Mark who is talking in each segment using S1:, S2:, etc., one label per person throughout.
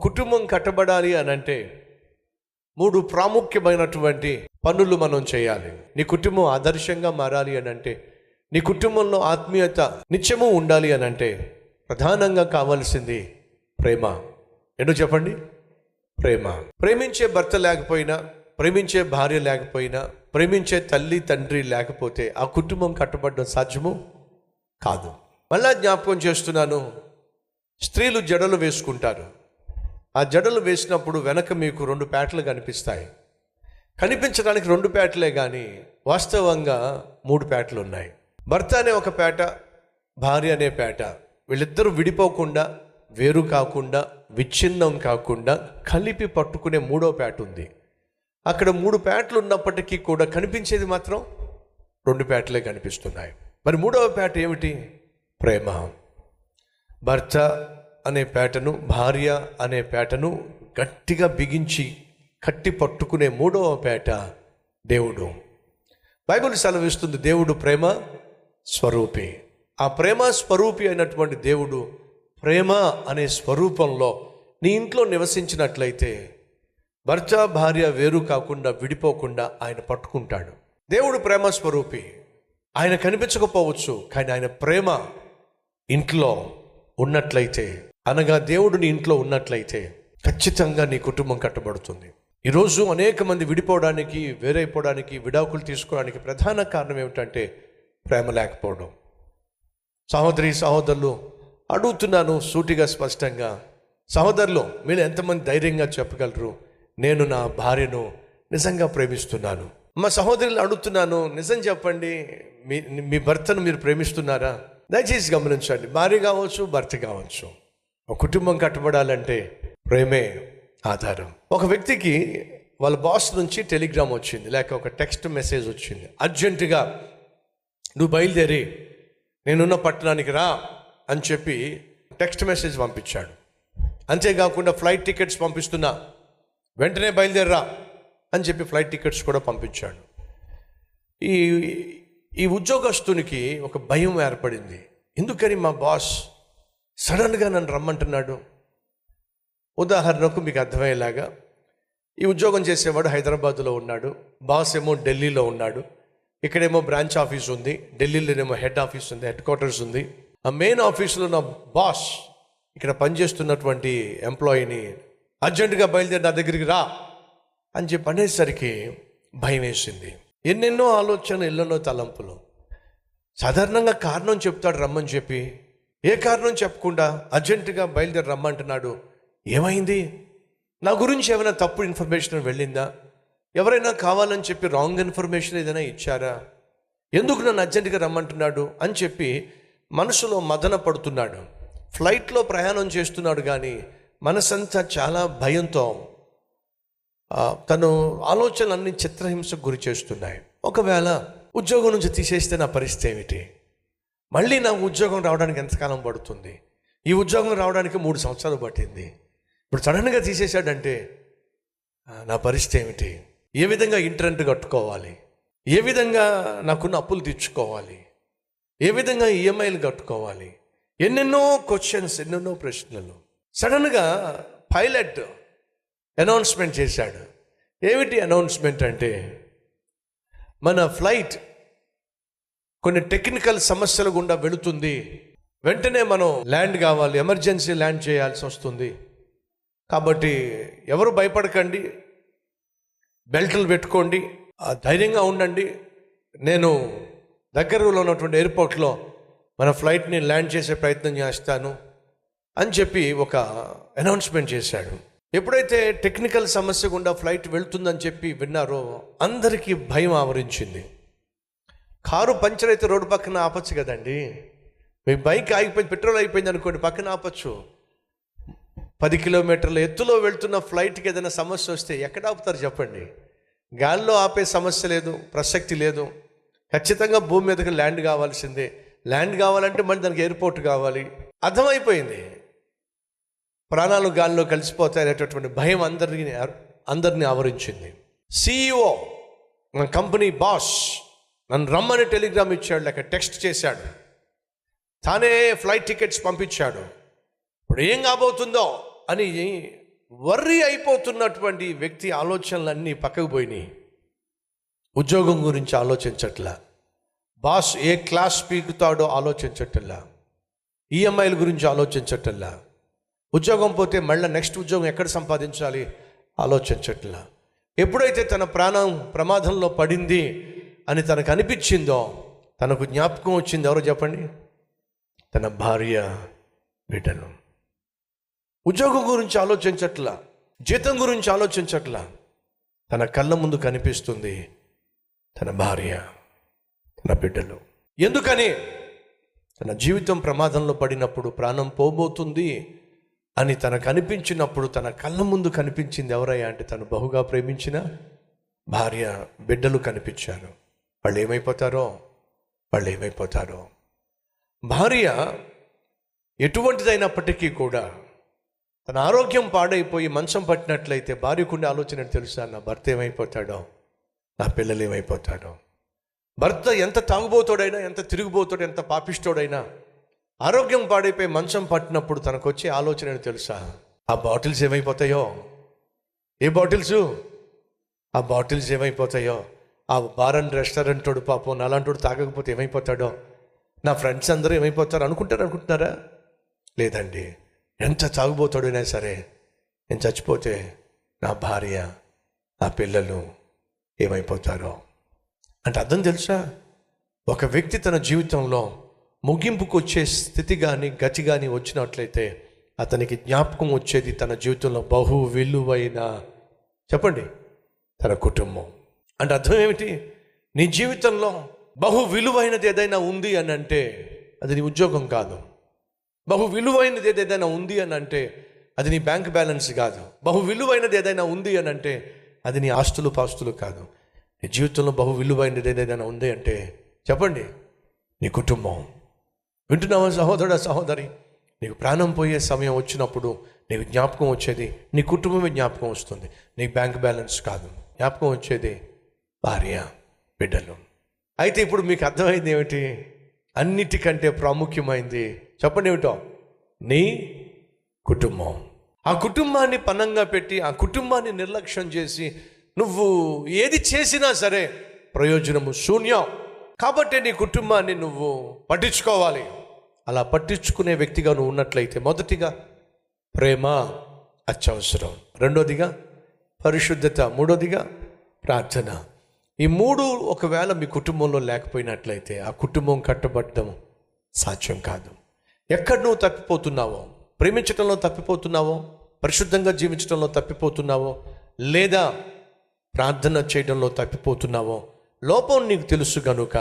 S1: కుటుంబం కట్టబడాలి అని అంటే 3 ప్రాముఖ్యమైనటువంటి పనులు మనం చేయాలి. నీ కుటుంబం ఆదర్శంగా మారాలి అని అంటే, నీ కుటుంబంలో ఆత్మీయత నిత్యము ఉండాలి అని అంటే ప్రధానంగా కావాల్సింది ప్రేమ. ఏంటో చెప్పండి? ప్రేమ. ప్రేమించే భర్త లేకపోయినా, ప్రేమించే భార్య లేకపోయినా, ప్రేమించే తల్లి తండ్రి లేకపోతే ఆ కుటుంబం కట్టబడడం సాధ్యము కాదు. మళ్ళా జ్ఞాపకం చేస్తున్నాను, స్త్రీలు జడలు వేసుకుంటారు. ఆ జడలు వేసినప్పుడు వెనక మీకు 2 పేటలు కనిపిస్తాయి. కనిపించడానికి 2 పేటలే కానీ వాస్తవంగా 3 పేటలు ఉన్నాయి. భర్త అనే ఒక పేట, భార్య అనే పేట. వీళ్ళిద్దరూ విడిపోకుండా, వేరు కాకుండా, విచ్ఛిన్నం కాకుండా కలిపి పట్టుకునే 3వ పేట ఉంది. అక్కడ 3 పేటలు ఉన్నప్పటికీ కూడా కనిపించేది మాత్రం 2 పేటలే కనిపిస్తున్నాయి. మరి 3వ పేట ఏమిటి? ప్రేమ. భర్త అనే పేటను, భార్య అనే పేటను గట్టిగా బిగించి కట్టి పట్టుకునే 3వ పేట దేవుడు. బైబిల్ సెలవిస్తుంది, దేవుడు ప్రేమ స్వరూపి. ఆ ప్రేమ స్వరూపి అయినటువంటి దేవుడు ప్రేమ అనే స్వరూపంలో నీ ఇంట్లో నివసించినట్లయితే భర్త భార్య వేరు కాకుండా, విడిపోకుండా ఆయన పట్టుకుంటాడు. దేవుడు ప్రేమ స్వరూపి. ఆయన కనిపించకపోవచ్చు, కానీ ఆయన ప్రేమ ఇంట్లో ఉన్నట్లయితే, అనగా దేవుడు నీ ఇంట్లో ఉన్నట్లయితే ఖచ్చితంగా నీ కుటుంబం కట్టబడుతుంది. ఈరోజు అనేక మంది విడిపోవడానికి, వేరైపోవడానికి, విడాకులు తీసుకోవడానికి ప్రధాన కారణం ఏమిటంటే ప్రేమ లేకపోవడం. సహోదరి సహోదరులు, అడుగుతున్నాను సూటిగా స్పష్టంగా, సహోదరులు మీరు ఎంతమంది ధైర్యంగా చెప్పగలరు, నేను నా భార్యను నిజంగా ప్రేమిస్తున్నాను? మా సహోదరులు అడుగుతున్నాను, నిజం చెప్పండి, మీ భర్తను మీరు ప్రేమిస్తున్నారా? దయచేసి గమనించండి, భార్య కావచ్చు, భర్త కావచ్చు, ఒక కుటుంబం కట్టబడాలంటే ప్రేమే ఆధారం. ఒక వ్యక్తికి వాళ్ళ బాస్ నుంచి టెలిగ్రామ్ వచ్చింది, లేక ఒక టెక్స్ట్ మెసేజ్ వచ్చింది, అర్జెంటుగా నువ్వు బయలుదేరి నేనున్న పట్టణానికి రా అని చెప్పి టెక్స్ట్ మెసేజ్ పంపించాడు. అంతేకాకుండా ఫ్లైట్ టికెట్స్ పంపిస్తున్నా, వెంటనే బయలుదేరరా అని చెప్పి ఫ్లైట్ టికెట్స్ కూడా పంపించాడు. ఈ ఉద్యోగస్తునికి ఒక భయం ఏర్పడింది. ఎందుకని మా బాస్ సడన్గా నన్ను రమ్మంటున్నాడు? ఉదాహరణకు మీకు అర్థమయ్యేలాగా, ఈ ఉద్యోగం చేసేవాడు హైదరాబాద్లో ఉన్నాడు, బాస్ ఏమో ఢిల్లీలో ఉన్నాడు. ఇక్కడేమో బ్రాంచ్ ఆఫీస్ ఉంది, ఢిల్లీలోనేమో హెడ్ ఆఫీస్ ఉంది, హెడ్ క్వార్టర్స్ ఉంది. ఆ మెయిన్ ఆఫీసులో నా బాస్ ఇక్కడ పనిచేస్తున్నటువంటి ఎంప్లాయీని అర్జెంటుగా బయలుదేరి నా దగ్గరికి రా అని చెప్పి అనేసరికి భయం వేసింది. ఎన్నెన్నో ఆలోచనలు, ఎన్నెన్నో తలంపులు. సాధారణంగా కారణం చెప్తాడు రమ్మని చెప్పి, ఏ కారణం చెప్పకుండా అర్జెంటుగా బయలుదేరి రమ్మంటున్నాడు. ఏమైంది? నా గురించి ఏమైనా తప్పు ఇన్ఫర్మేషన్ వెళ్ళిందా? ఎవరైనా కావాలని చెప్పి రాంగ్ ఇన్ఫర్మేషన్ ఏదైనా ఇచ్చారా? ఎందుకు నన్ను అర్జెంటుగా రమ్మంటున్నాడు అని చెప్పి మనసులో మదన పడుతున్నాడు. ఫ్లైట్లో ప్రయాణం చేస్తున్నాడు, కానీ మనసంతా చాలా భయంతో తను ఆలోచనలన్నీ చిత్రహింసకు గురి చేస్తున్నాయి. ఒకవేళ ఉద్యోగం నుంచి తీసేస్తే నా పరిస్థితి ఏమిటి? మళ్ళీ నా ఉద్యోగం రావడానికి ఎంతకాలం పడుతుంది? ఈ ఉద్యోగం రావడానికి 3 సంవత్సరాలు పట్టింది. ఇప్పుడు సడన్గా తీసేశాడంటే నా పరిస్థితి ఏమిటి? ఏ విధంగా ఇంటరెంట్ కట్టుకోవాలి? ఏ విధంగా నాకున్న అప్పులు తీర్చుకోవాలి? ఏ విధంగా ఈఎంఐలు కట్టుకోవాలి? ఎన్నెన్నో క్వశ్చన్స్, ఎన్నెన్నో ప్రశ్నలు. సడన్గా పైలట్ అనౌన్స్మెంట్ చేశాడు. ఏమిటి అనౌన్స్మెంట్ అంటే, మన ఫ్లైట్ కొన్ని టెక్నికల్ సమస్యల గుండా వెళుతుంది, వెంటనే మనం ల్యాండ్ కావాలి, ఎమర్జెన్సీ ల్యాండ్ చేయాల్సి వస్తుంది. కాబట్టి ఎవరు భయపడకండి, బెల్ట్లు పెట్టుకోండి, ధైర్యంగా ఉండండి, నేను దగ్గరలో ఉన్నటువంటి ఎయిర్పోర్ట్లో మన ఫ్లైట్ని ల్యాండ్ చేసే ప్రయత్నం చేస్తాను అని చెప్పి ఒక అనౌన్స్మెంట్ చేశాడు. ఎప్పుడైతే టెక్నికల్ సమస్య గుండా ఫ్లైట్ వెళ్తుందని చెప్పి విన్నారో అందరికీ భయం ఆవరించింది. కారు పంచర్ అయితే రోడ్డు పక్కన ఆపచ్చు కదండి. మీ బైక్ ఆగిపోయింది, పెట్రోల్ అయిపోయింది అనుకోండి, పక్కన ఆపచ్చు. 10 కిలోమీటర్ల ఎత్తులో వెళ్తున్న ఫ్లైట్కి ఏదైనా సమస్య వస్తే ఎక్కడ ఆపుతారు చెప్పండి? గాల్లో ఆపే సమస్య లేదు, ప్రసక్తి లేదు. ఖచ్చితంగా భూమి మీదకి ల్యాండ్ కావాల్సిందే. ల్యాండ్ కావాలంటే మళ్ళీ దానికి ఎయిర్పోర్ట్ కావాలి. అర్థమైపోయింది, ప్రాణాలు గాల్లో కలిసిపోతాయి అనేటటువంటి భయం అందరినీ ఆవరించింది. CEO, మన కంపెనీ బాస్ నన్ను రమ్మని టెలిగ్రామ్ ఇచ్చాడు, లేక టెక్స్ట్ చేశాడు, తానే ఫ్లైట్ టికెట్స్ పంపించాడు. ఇప్పుడు ఏం కాబోతుందో అని వర్రీ అయిపోతున్నటువంటి వ్యక్తి ఆలోచనలన్నీ పక్కకు పోయినాయి. ఉద్యోగం గురించి ఆలోచించట్లా, బాస్ ఏ క్లాస్ పీకుతాడో ఆలోచించట్లా, ఈఎంఐల గురించి ఆలోచించట్లా, ఉద్యోగం పోతే మళ్ళీ నెక్స్ట్ ఉద్యోగం ఎక్కడ సంపాదించాలి ఆలోచించట్లా. ఎప్పుడైతే తన ప్రాణం ప్రమాదంలో పడింది అని తనకు అనిపించిందో, తనకు జ్ఞాపకం వచ్చింది ఎవరో చెప్పండి? తన భార్య, బిడ్డలు. ఉద్యోగం గురించి ఆలోచించట్లా, జీతం గురించి ఆలోచించట్లా, తన కళ్ళ ముందు కనిపిస్తుంది తన భార్య, తన బిడ్డలు. ఎందుకని? తన జీవితం ప్రమాదంలో పడినప్పుడు, ప్రాణం పోబోతుంది అని తనకు అనిపించినప్పుడు తన కళ్ళ ముందు కనిపించింది ఎవరయ్యా అంటే తను బహుగా ప్రేమించిన భార్య, బిడ్డలు కనిపించారు. వాళ్ళు ఏమైపోతారో. భార్య ఎటువంటిదైనప్పటికీ కూడా తన ఆరోగ్యం పాడైపోయి మంచం పట్టినట్లయితే భార్యకుండే ఆలోచన తెలుసా? నా భర్త ఏమైపోతాడో, నా పిల్లలు ఏమైపోతాడో. భర్త ఎంత తాగుబోతాడైనా, ఎంత తిరిగిపోతాడు, ఎంత పాపిష్టోడైనా ఆరోగ్యం పాడైపోయి మంచం పట్టినప్పుడు తనకు వచ్చే ఆలోచన తెలుసా? ఆ బాటిల్స్ ఏమైపోతాయో. ఏ బాటిల్స్? ఆ బాటిల్స్ ఏమైపోతాయో. ఆ బార్ అండ్ రెస్టారెంట్ వాడు పాపం నాలాంటి తాగకపోతే ఏమైపోతాడో, నా ఫ్రెండ్స్ అందరూ ఏమైపోతారు అనుకుంటున్నారా? లేదండి, ఎంత తాగుబోతాడైనా సరే నేను చచ్చిపోతే నా భార్య, నా పిల్లలు ఏమైపోతారో అంటే అర్థం తెలుసా? ఒక వ్యక్తి తన జీవితంలో ముగింపుకు వచ్చే స్థితి కానీ గతి కానీ వచ్చినట్లయితే అతనికి జ్ఞాపకం వచ్చేది తన జీవితంలో బహు విలువైన, చెప్పండి, తన కుటుంబం. అంటే అర్థం ఏమిటి? నీ జీవితంలో బహు విలువైనది ఏదైనా ఉంది అని అంటే అది నీ ఉద్యోగం కాదు. బహు విలువైనది ఏదైనా ఉంది అని అంటే అది నీ బ్యాంక్ బ్యాలెన్స్ కాదు. బహు విలువైనది ఏదైనా ఉంది అని అంటే అది నీ ఆస్తులు పాస్తులు కాదు. నీ జీవితంలో బహు విలువైనది ఏదైనా ఉంది అంటే చెప్పండి, నీ కుటుంబం. వింటున్నావా సహోదరుడా, సహోదరి? నీకు ప్రాణం పోయే సమయం వచ్చినప్పుడు నీకు జ్ఞాపకం వచ్చేది నీ కుటుంబమే జ్ఞాపకం వస్తుంది, నీ బ్యాంక్ బ్యాలెన్స్ కాదు. జ్ఞాపకం వచ్చేది భార్య, బిడ్డలు. అయితే ఇప్పుడు మీకు అర్థమైంది ఏమిటి? అన్నిటికంటే ప్రాముఖ్యమైంది చెప్పండి ఏమిటో? నీ కుటుంబం. ఆ కుటుంబాన్ని పణంగా పెట్టి, ఆ కుటుంబాన్ని నిర్లక్ష్యం చేసి నువ్వు ఏది చేసినా సరే ప్రయోజనము శూన్యం. కాబట్టి నీ కుటుంబాన్ని నువ్వు పట్టించుకోవాలి. అలా పట్టించుకునే వ్యక్తిగా నువ్వు ఉన్నట్లయితే మొదటిగా ప్రేమ అత్యవసరం, రెండోదిగా పరిశుద్ధత, మూడోదిగా ప్రార్థన. ఈ మూడు ఒకవేళ మీ కుటుంబంలో లేకపోయినట్లయితే ఆ కుటుంబం కట్టబడడం సాధ్యం కాదు. ఎక్కడ నువ్వు తప్పిపోతున్నావో, ప్రేమించడంలో తప్పిపోతున్నావో, పరిశుద్ధంగా జీవించడంలో తప్పిపోతున్నావో, లేదా ప్రార్థన చేయడంలో తప్పిపోతున్నావో, లోపం నీకు తెలుసు కనుక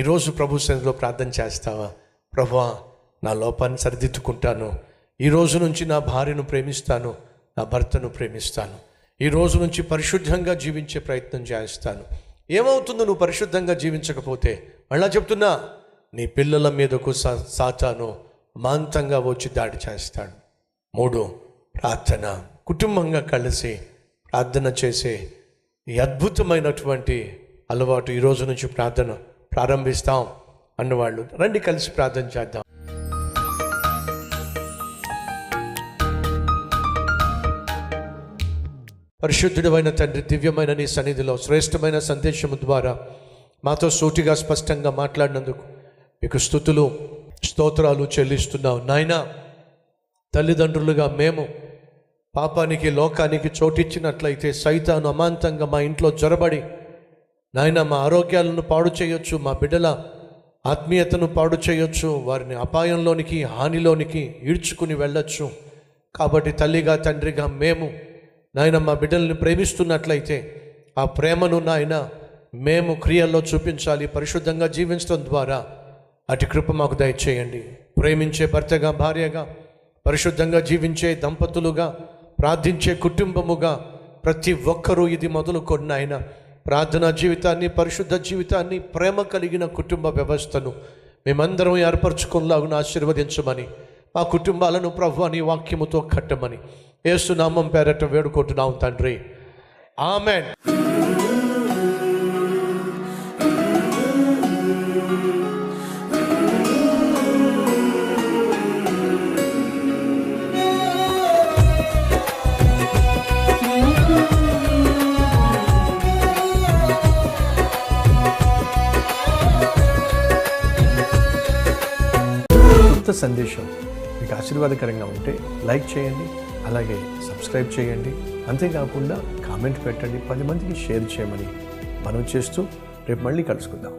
S1: ఈరోజు ప్రభు సన్నిధిలో ప్రార్థన చేస్తావా? ప్రభువా, నా లోపాన్ని సరిదిద్దుకుంటాను, ఈ రోజు నుంచి నా భార్యను ప్రేమిస్తాను, నా భర్తను ప్రేమిస్తాను, ఈ రోజు నుంచి పరిశుద్ధంగా జీవించే ప్రయత్నం చేస్తాను. ఏమవుతుందో నువ్వు పరిశుద్ధంగా జీవించకపోతే? మళ్ళా చెప్తున్నా, నీ పిల్లల మీదకు సాతాను మాంతంగా వచ్చి దాడి చేస్తాడు. 3, ప్రార్థన. కుటుంబంగా కలిసి ప్రార్థన చేసే ఈ అద్భుతమైనటువంటి అలవాటు ఈ రోజు నుంచి ప్రార్థన ప్రారంభిస్తాం అన్నవాళ్ళు రండి కలిసి ప్రార్థన చేద్దాం. పరిశుద్ధుడైన తండ్రి, దివ్యమైన నీ సన్నిధిలో శ్రేష్టమైన సందేశము ద్వారా మాతో సూటిగా స్పష్టంగా మాట్లాడినందుకు మీకు స్తుతులు స్తోత్రాలు చెల్లిస్తున్నావు నాయనా. తల్లిదండ్రులుగా మేము పాపానికి లోకానికి చోటిచ్చినట్లయితే సైతాను అమాంతంగా మా ఇంట్లో జొరబడి నాయన మా ఆరోగ్యాలను పాడు చేయొచ్చు, మా బిడ్డల ఆత్మీయతను పాడు చేయొచ్చు, వారిని అపాయంలోనికి హానిలోనికి ఈడ్చుకుని వెళ్ళొచ్చు. కాబట్టి తల్లిగా తండ్రిగా మేము నాయన మా బిడ్డల్ని ప్రేమిస్తున్నట్లయితే ఆ ప్రేమను నాయన మేము క్రియల్లో చూపించాలి. పరిశుద్ధంగా జీవించడం ద్వారా అటు కృప మాకు దయచేయండి. ప్రేమించే భర్తగా, భార్యగా, పరిశుద్ధంగా జీవించే దంపతులుగా, ప్రార్థించే కుటుంబముగా ప్రతి ఒక్కరూ ఇది మొదలుకొని ఆయన ప్రార్థనా జీవితాన్ని, పరిశుద్ధ జీవితాన్ని, ప్రేమ కలిగిన కుటుంబ వ్యవస్థను మేమందరం ఏర్పరచుకునేలాగా ఆశీర్వదించమని, మా కుటుంబాలను ప్రభువా నీ వాక్యముతో కట్టమని యేసు నామం పేరట వేడుకుంటున్నాం తండ్రి, ఆమెన్.
S2: కొత్త సందేశం మీకు ఆశీర్వాదకరంగా ఉంటే లైక్ చేయండి, అలాగే సబ్స్క్రైబ్ చేయండి. అంతేకాకుండా కామెంట్ పెట్టండి, 10 మందికి షేర్ చేయమని మనవి చేస్తూ రేపు మళ్ళీ కలుసుకుందాం.